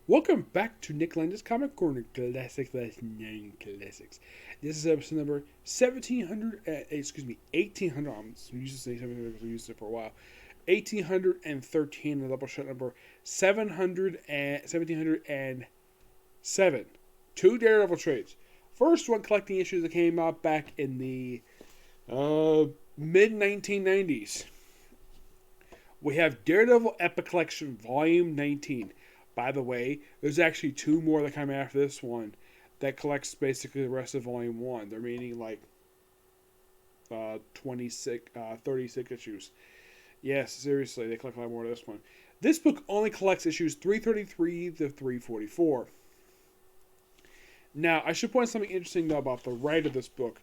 Welcome back to Nick Lenz's Comic Corner Classics / Non-Classics. This is episode number 1700, 1800, I'm used to say 1700 because we used it for a while. 1813, the Doubleshot number 1707. Two Daredevil trades. First one collecting issues that came out back in the mid-1990s. We have Daredevil Epic Collection Volume 19. By the way, there's actually two more that come after this one that collects basically the rest of Volume 1. They're meaning like 36 issues. Yes, seriously, they collect a lot more of this one. This book only collects issues 333 to 344. Now, I should point out something interesting though about the writer of this book.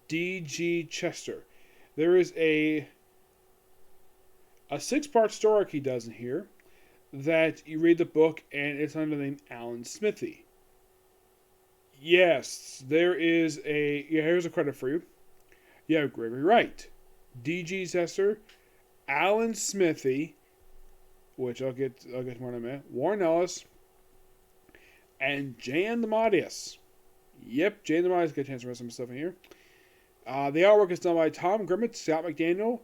D.G. Chester. There is a 6-part story arc he does in here that you read the book and it's under the name Alan Smithy. Yes, there is a... Yeah, here's a credit for you. You have Gregory Wright, D.G. Chester, Alan Smithy, which I'll get to more in a minute, Warren Ellis, and Jan DeMatteis. Yep, Jan DeMatteis got a chance to write some stuff in here. The artwork is done by Tom Grimmett, Scott McDaniel,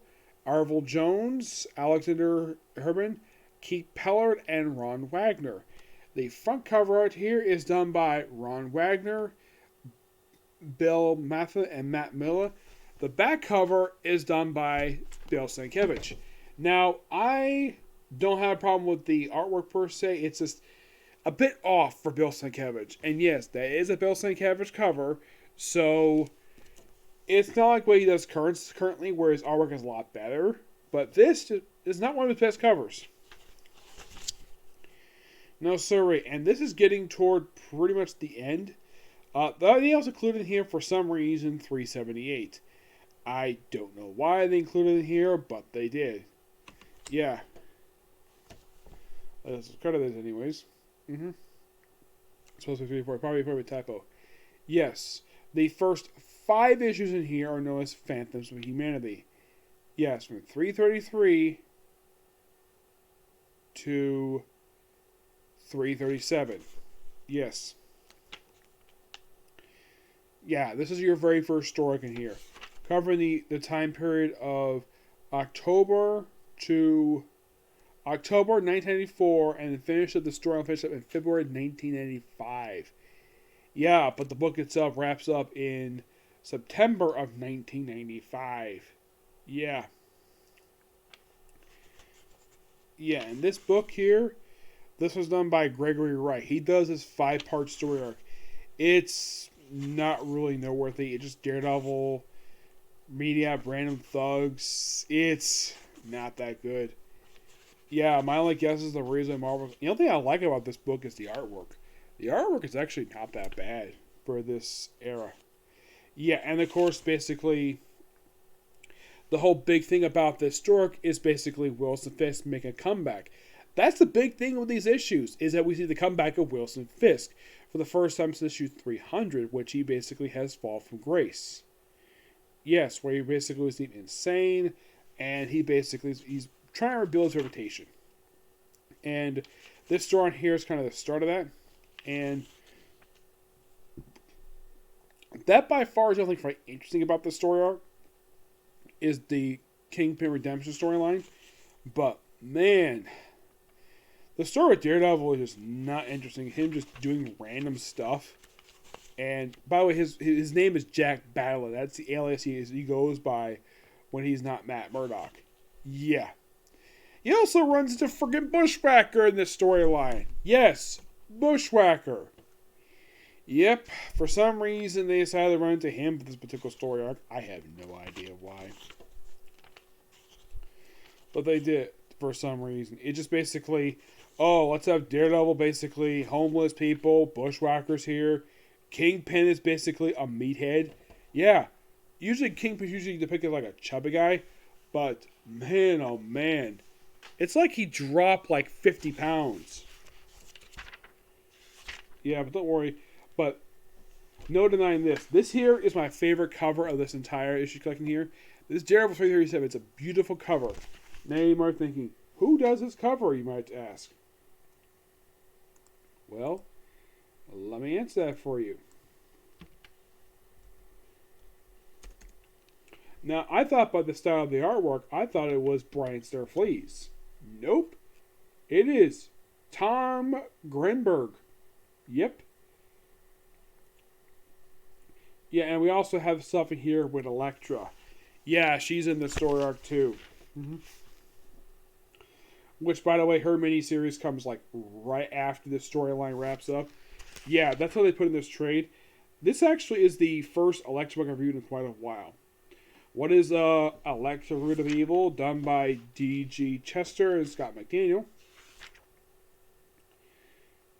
Arvil Jones, Alexander Herman, Keith Pellard, and Ron Wagner. The front cover art here is done by Ron Wagner, Bill Matha, and Matt Miller. The back cover is done by Bill Sienkiewicz. Now, I don't have a problem with the artwork per se. It's just a bit off for Bill Sienkiewicz. And yes, that is a Bill Sienkiewicz cover. So, it's not like what he does currently, where his artwork is a lot better. But this is not one of his best covers. No, sorry. And this is getting toward pretty much the end. They also included in here, for some reason, 378. I don't know why they included it here, but they did. Yeah. Let's credit this anyways. Supposed to be 340. Probably a typo. Yes. The first 5 issues in here are known as Phantoms of Humanity. Yes, from 333 to 337. Yes. Yeah, this is your very first story in here. Covering the time period of October 1994, and then finished up the story in February 1995. Yeah, but the book itself wraps up in September of 1995. Yeah. Yeah, and this book here, this was done by Gregory Wright. He does this 5-part story arc. It's not really noteworthy. It's just Daredevil, media, random thugs. It's not that good. Yeah, my only guess is the reason Marvel... The only thing I like about this book is the artwork. The artwork is actually not that bad for this era. Yeah, and of course, basically, the whole big thing about this story is basically Wilson Fisk making a comeback. That's the big thing with these issues, is that we see the comeback of Wilson Fisk for the first time since issue 300, which he basically has fallen from grace. Yes, where he basically was insane, and he's trying to rebuild his reputation. And this story on here is kind of the start of that. And that by far is nothing very interesting about the story arc, is the Kingpin Redemption storyline. But, man, the story with Daredevil is just not interesting. Him just doing random stuff. And, by the way, his name is Jack Battler. That's the alias he goes by when he's not Matt Murdock. Yeah. He also runs into friggin' Bushwhacker in this storyline. Yes, Bushwhacker. Yep, for some reason they decided to run into him for this particular story arc. I have no idea why. But they did, for some reason. It just basically, let's have Daredevil basically homeless people, Bushwhackers here. Kingpin is basically a meathead. Yeah, usually Kingpin's usually depicted like a chubby guy. But, man, oh man. It's like he dropped like 50 pounds. Yeah, but don't worry. But, no denying this. This here is my favorite cover of this entire issue collection here. This is Daredevil 337. It's a beautiful cover. Now you might be thinking, who does this cover, you might ask? Well, let me answer that for you. Now, I thought by the style of the artwork, I thought it was Brian Starfleeze. Nope. It is Tom Grenberg. Yep. Yeah, and we also have stuff in here with Elektra. Yeah, she's in the story arc too. Mm-hmm. Which, by the way, her miniseries comes like right after the storyline wraps up. Yeah, that's how they put in this trade. This actually is the first Elektra book I've reviewed in quite a while. What is Elektra Root of Evil, done by D.G. Chester and Scott McDaniel.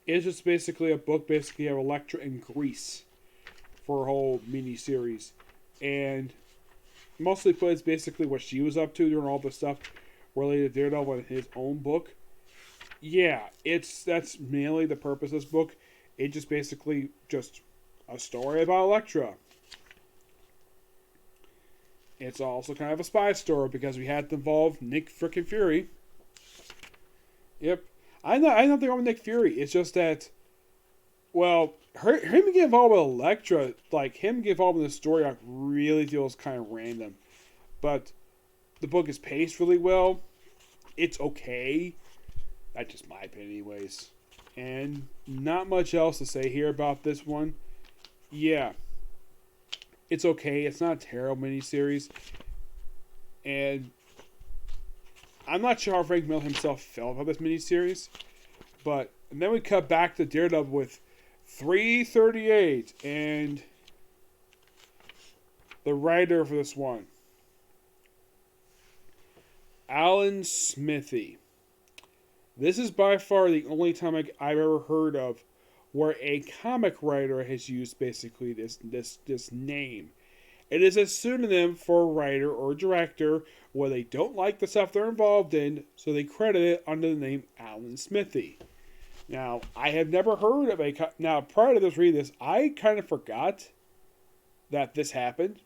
It's just basically a book basically of Elektra in Greece for a whole mini-series. And mostly plays basically what she was up to during all the stuff related to Daredevil in his own book. Yeah, that's mainly the purpose of this book. It's just basically just a story about Elektra. It's also kind of a spy story because we had to involve Nick frickin' Fury. Yep. I know nothing wrong with Nick Fury. It's just that, well, him get involved with Elektra, like him get involved in the story arc really feels kind of random. But the book is paced really well. It's okay. That's just my opinion anyways. And not much else to say here about this one. Yeah. It's okay. It's not a terrible miniseries. And I'm not sure how Frank Miller himself felt about this miniseries. But and then we cut back to Daredevil with 338. And the writer for this one, Alan Smithy. This is by far the only time I've ever heard of where a comic writer has used basically this name. It is a pseudonym for a writer or director where they don't like the stuff they're involved in, so they credit it under the name Alan Smithy. Now, I have never heard of a... Now, prior to this reading this, I kind of forgot that this happened.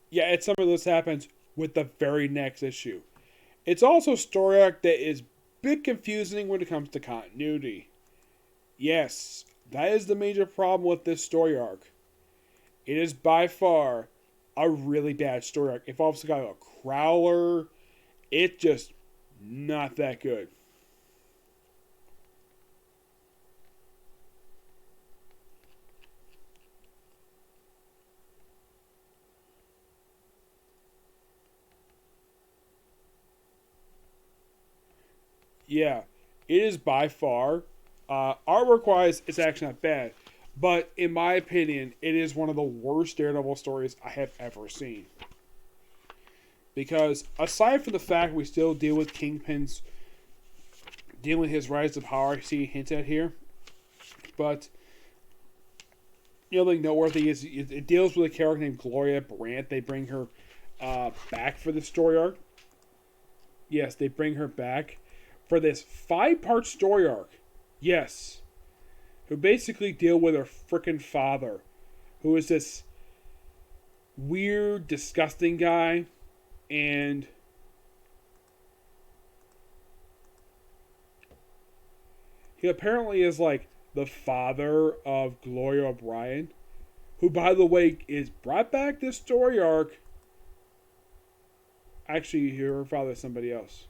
Yeah, it's something that happens with the very next issue. It's also a story arc that is a bit confusing when it comes to continuity. Yes, that is the major problem with this story arc. It is by far a really bad story arc. It also got a Crowler. It's just not that good. Yeah, it is by far. Artwork-wise, it's actually not bad. But in my opinion, it is one of the worst Daredevil stories I have ever seen. Because aside from the fact we still deal with Kingpin's, dealing with his rise to power, I see hints at here. But, you know, like noteworthy is it deals with a character named Gloria Brandt. They bring her back for the story arc. Yes, they bring her back for this 5-part story arc. Yes. Who basically deal with her frickin' father. Who is this weird, disgusting guy. And he apparently is like the father of Gloria O'Brien. Who, by the way, is brought back this story arc. Actually, her father is somebody else.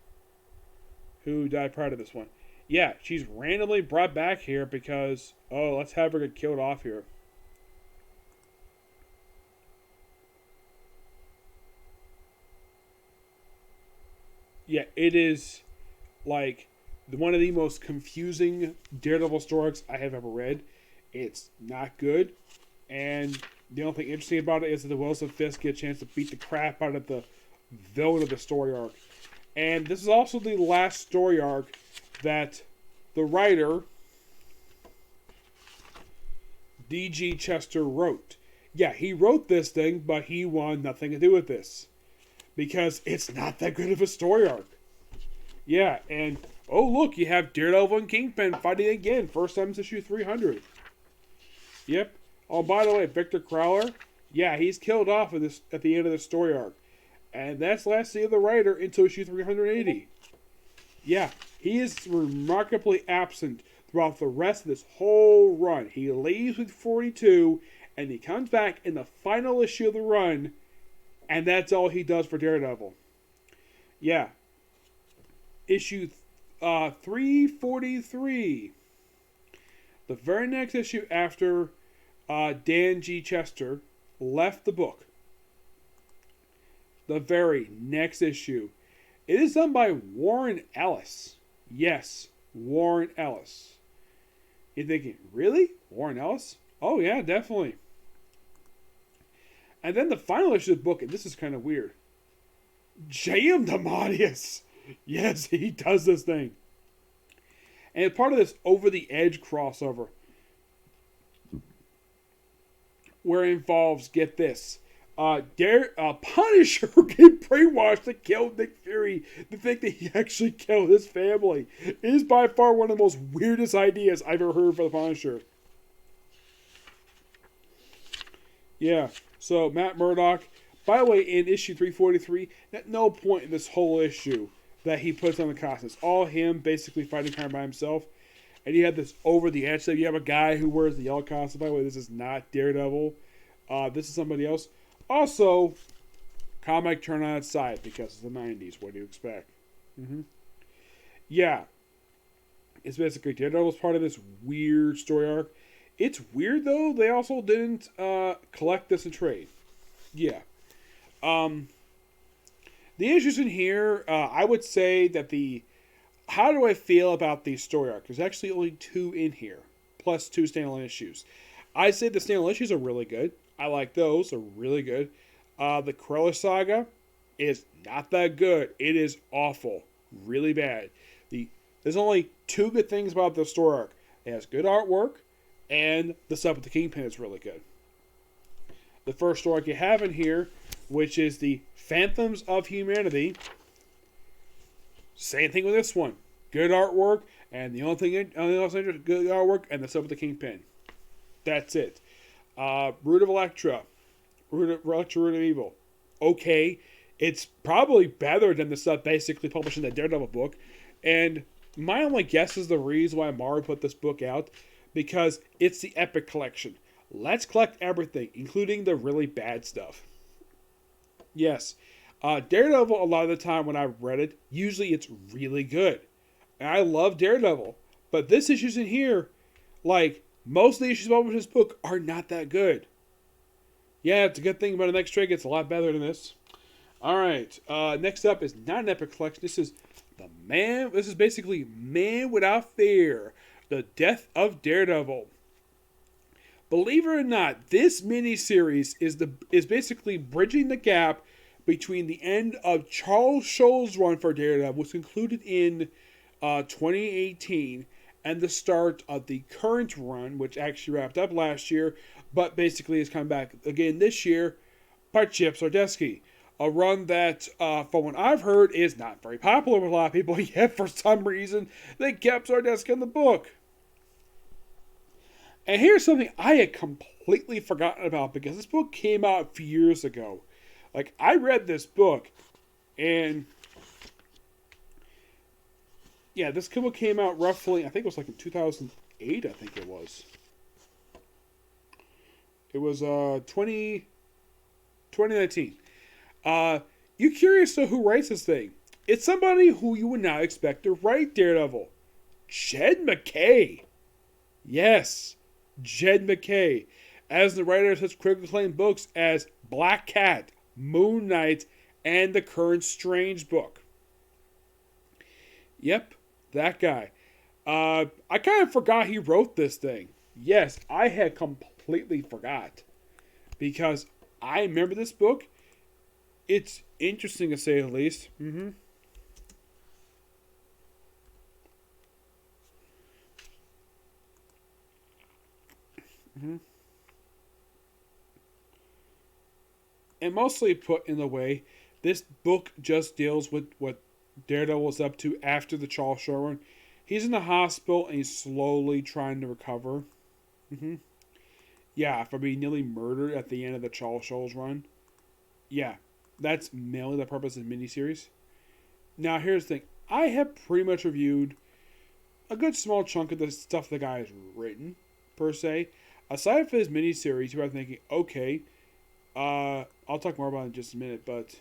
Who died prior to this one. Yeah, she's randomly brought back here because, oh, let's have her get killed off here. Yeah, it is like one of the most confusing Daredevil stories I have ever read. It's not good. And the only thing interesting about it is that the Wilson Fisk get a chance to beat the crap out of the villain of the story arc. And this is also the last story arc that the writer, D.G. Chester, wrote. Yeah, he wrote this thing, but he wanted nothing to do with this. Because it's not that good of a story arc. Yeah, and, oh look, you have Daredevil and Kingpin fighting again. First time since issue 300. Yep. Oh, by the way, Victor Crowler, yeah, he's killed off at the end of the story arc. And that's last scene of the writer until issue 380. Yeah, He is remarkably absent throughout the rest of this whole run. He leaves with 42, and he comes back in the final issue of the run, and that's all he does for Daredevil. Yeah. Issue 343. The very next issue after Dan G. Chester left the book. The very next issue. It is done by Warren Ellis. Yes, Warren Ellis. You're thinking, really? Warren Ellis? Oh, yeah, definitely. And then the final issue of the book, and this is kind of weird. J.M. DeMatteis. Yes, he does this thing. And it's part of this Over the Edge crossover. Where it involves, get this, Punisher get brainwashed to kill Nick Fury to think that he actually killed his family. It is by far one of the most weirdest ideas I've ever heard for the Punisher. Yeah, so Matt Murdock. By the way, in issue 343, at no point in this whole issue that he puts on the costume. It's all him basically fighting crime by himself. And you have this over the edge. So you have a guy who wears the yellow costume. By the way, this is not Daredevil. This is somebody else. Also, comic turn on its side because it's the 90s. What do you expect? Yeah. It's basically Daredevil's part of this weird story arc. It's weird, though. They also didn't collect this in trade. Yeah. The issues in here, I would say that how do I feel about the story arc? There's actually only 2 in here, plus 2 standalone issues. I'd say the standalone issues are really good. I like those. They're really good. The Cruella Saga is not that good. It is awful. Really bad. There's only 2 good things about the story arc. It has good artwork, and the stuff with the Kingpin is really good. The first story arc you have in here, which is the Phantoms of Humanity. Same thing with this one. Good artwork, and the only thing else is good artwork, and the stuff with the Kingpin. That's it. Root of Elektra. Root of Evil. Okay, it's probably better than the stuff basically published in the Daredevil book, and my only guess is the reason why Marvel put this book out, because it's the Epic Collection. Let's collect everything, including the really bad stuff. Yes, Daredevil, a lot of the time when I've read it, usually it's really good. And I love Daredevil. But this issues in here, like, most of the issues published in this book are not that good. Yeah, it's a good thing about the next trade gets a lot better than this. Alright, next up is not an Epic Collection. This is basically Man Without Fear. The Death of Daredevil. Believe it or not, this miniseries is basically bridging the gap between the end of Charles Schultz's run for Daredevil, which concluded in 2018, and the start of the current run, which actually wrapped up last year, but basically is coming back again this year, by Chip Zdarsky. A run that, from what I've heard, is not very popular with a lot of people, yet for some reason, they kept Zdarsky in the book. And here's something I had completely forgotten about, because this book came out a few years ago. Like, I read this book, and yeah, this book came out roughly, I think it was like in 2008, I think it was. It was 2019. You curious to who writes this thing? It's somebody who you would not expect to write Daredevil. Jed MacKay. Yes, Jed MacKay. As the writer of such critically acclaimed books as Black Cat, Moon Knight, and the current Strange book. Yep, that guy. I kind of forgot he wrote this thing. Yes, I had completely forgot. Because I remember this book. It's interesting to say the least. And mostly put in the way, this book just deals with what Daredevil was up to after the Charles Schultz run. He's in the hospital and he's slowly trying to recover. Yeah, from being nearly murdered at the end of the Charles Schultz run. Yeah, that's mainly the purpose of the miniseries. Now, here's the thing. I have pretty much reviewed a good small chunk of the stuff the guy has written, per se. Aside from his miniseries, you are thinking, okay, I'll talk more about it in just a minute, but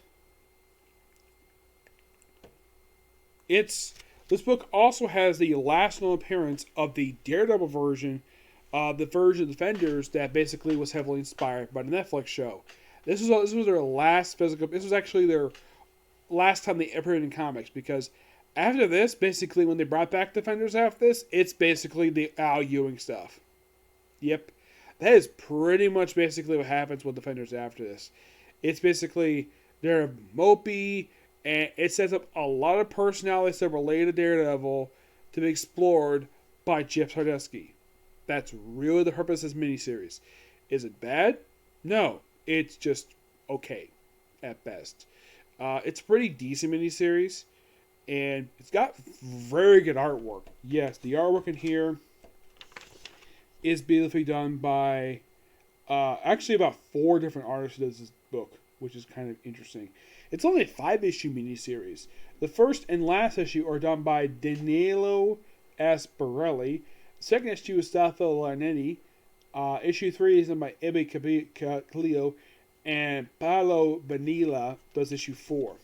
this book also has the last known appearance of the Daredevil version, the version of Defenders that basically was heavily inspired by the Netflix show. This was their last physical. This was actually their last time they appeared in comics, because after this, basically when they brought back Defenders after this, it's basically the Al Ewing stuff. Yep, that is pretty much basically what happens with Defenders after this. It's basically they're mopey, and it sets up a lot of personalities that relate to Daredevil to be explored by Jeff Sardesky. That's really the purpose of this miniseries. Is it bad? No, it's just okay at best. It's a pretty decent miniseries, and it's got very good artwork. Yes, the artwork in here is beautifully done by actually about 4 different artists who does this book, which is kind of interesting. It's only a 5-issue miniseries. The first and last issue are done by Danilo Asparelli. The second issue is Staffel Lanetti. Issue 3 is done by Ebe Calillo, and Paolo Vanilla does issue 4.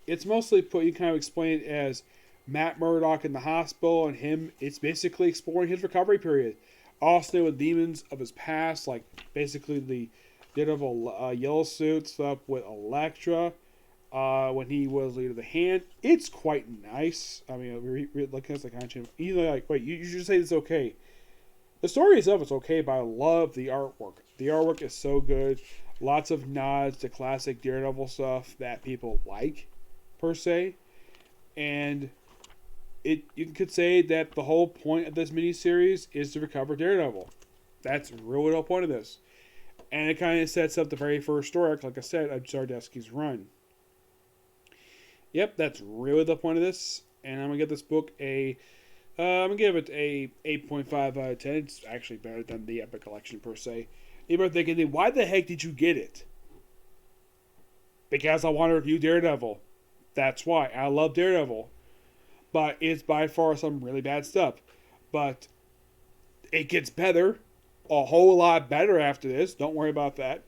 It's mostly you kind of explain it as Matt Murdock in the hospital, and him. It's basically exploring his recovery period. Also with demons of his past, like basically the Daredevil yellow suit stuff with Elektra when he was leader of the Hand. It's quite nice. I mean, looking at the content, he's like, wait, you should say it's okay. The story itself is okay, but I love the artwork. The artwork is so good. Lots of nods to classic Daredevil stuff that people like, per se. And you could say that the whole point of this miniseries is to recover Daredevil. That's really the whole point of this. And it kind of sets up the very first story arc, like I said, of Sardesky's run. Yep, that's really the point of this. And I'm going to give this book I'm going to give it a 8.5 out of 10. It's actually better than the Epic Collection, per se. You might be thinking, why the heck did you get it? Because I want to review Daredevil. That's why. I love Daredevil. But it's by far some really bad stuff. But it gets better. A whole lot better after this. Don't worry about that.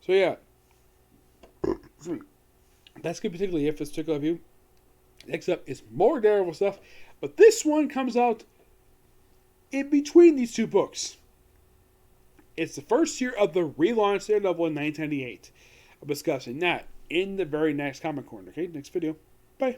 So yeah. That's going to be particularly it for this particular review. Next up is more Daredevil stuff. But this one comes out in between these two books. It's the first year of the relaunch Daredevil in 1998. I'm discussing that in the very next Comic Corner. Okay, next video. Bye.